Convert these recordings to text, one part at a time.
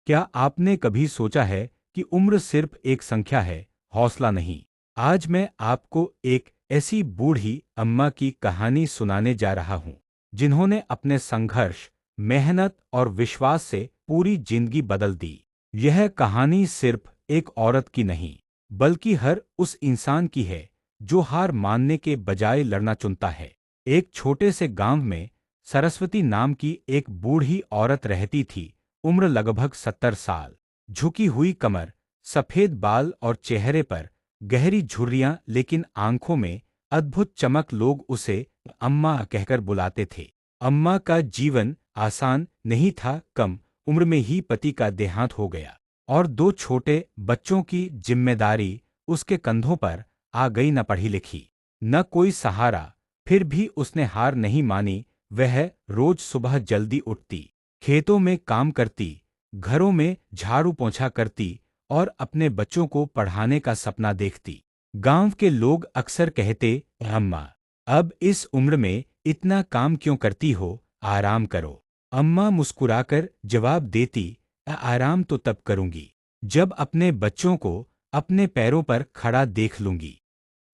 क्या आपने कभी सोचा है कि उम्र सिर्फ एक संख्या है, हौसला नहीं? आज मैं आपको एक ऐसी बूढ़ी अम्मा की कहानी सुनाने जा रहा हूं, जिन्होंने अपने संघर्ष, मेहनत और विश्वास से पूरी जिंदगी बदल दी। यह कहानी सिर्फ एक औरत की नहीं, बल्कि हर उस इंसान की है जो हार मानने के बजाय लड़ना चुनता है। एक छोटे से गांव में सरस्वती नाम की एक बूढ़ी औरत रहती थी। उम्र लगभग 70 साल। झुकी हुई कमर, सफेद बाल और चेहरे पर गहरी झुर्रियां, लेकिन आंखों में अद्भुत चमक। लोग उसे अम्मा कहकर बुलाते थे। अम्मा का जीवन आसान नहीं था। कम उम्र में ही पति का देहांत हो गया और दो छोटे बच्चों की जिम्मेदारी उसके कंधों पर आ गई। न पढ़ी लिखी, न कोई सहारा, फिर भी उसने हार नहीं मानी। वह रोज सुबह जल्दी उठती, खेतों में काम करती, घरों में झाड़ू पोंछा करती और अपने बच्चों को पढ़ाने का सपना देखती। गांव के लोग अक्सर कहते, अम्मा, अब इस उम्र में इतना काम क्यों करती हो, आराम करो। अम्मा मुस्कुराकर जवाब देती, आराम तो तब करूंगी जब अपने बच्चों को अपने पैरों पर खड़ा देख लूंगी।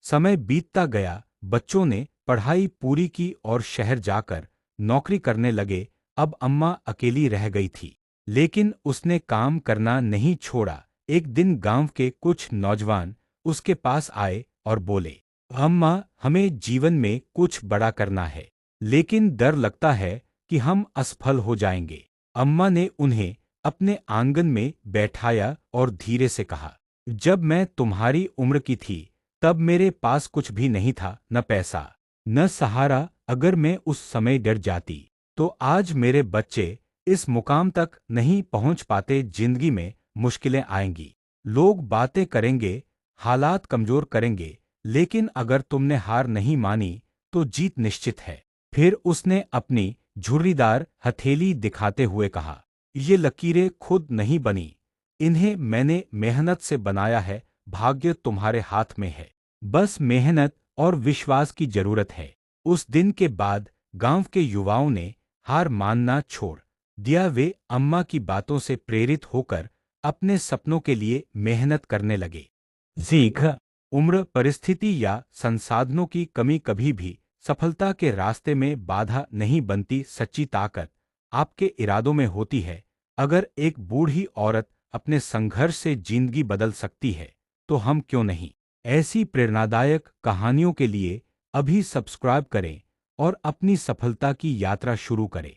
समय बीतता गया, बच्चों ने पढ़ाई पूरी की और शहर जाकर नौकरी करने लगे। अब अम्मा अकेली रह गई थी, लेकिन उसने काम करना नहीं छोड़ा। एक दिन गांव के कुछ नौजवान उसके पास आए और बोले, अम्मा, हमें जीवन में कुछ बड़ा करना है, लेकिन डर लगता है कि हम असफल हो जाएंगे। अम्मा ने उन्हें अपने आंगन में बैठाया और धीरे से कहा, जब मैं तुम्हारी उम्र की थी, तब मेरे पास कुछ भी नहीं था, न पैसा, न सहारा। अगर मैं उस समय डर जाती, तो आज मेरे बच्चे इस मुकाम तक नहीं पहुंच पाते। जिंदगी में मुश्किलें आएंगी, लोग बातें करेंगे, हालात कमजोर करेंगे, लेकिन अगर तुमने हार नहीं मानी, तो जीत निश्चित है। फिर उसने अपनी झुर्रीदार हथेली दिखाते हुए कहा, ये लकीरें खुद नहीं बनी, इन्हें मैंने मेहनत से बनाया है। भाग्य तुम्हारे हाथ में है, बस मेहनत और विश्वास की जरूरत है। उस दिन के बाद गांव के युवाओं ने हार मानना छोड़ दिया। वे अम्मा की बातों से प्रेरित होकर अपने सपनों के लिए मेहनत करने लगे। सीख, उम्र, परिस्थिति या संसाधनों की कमी कभी भी सफलता के रास्ते में बाधा नहीं बनती। सच्ची ताकत आपके इरादों में होती है। अगर एक बूढ़ी औरत अपने संघर्ष से जिंदगी बदल सकती है, तो हम क्यों नहीं? ऐसी प्रेरणादायक कहानियों के लिए अभी सब्सक्राइब करें और अपनी सफलता की यात्रा शुरू करें।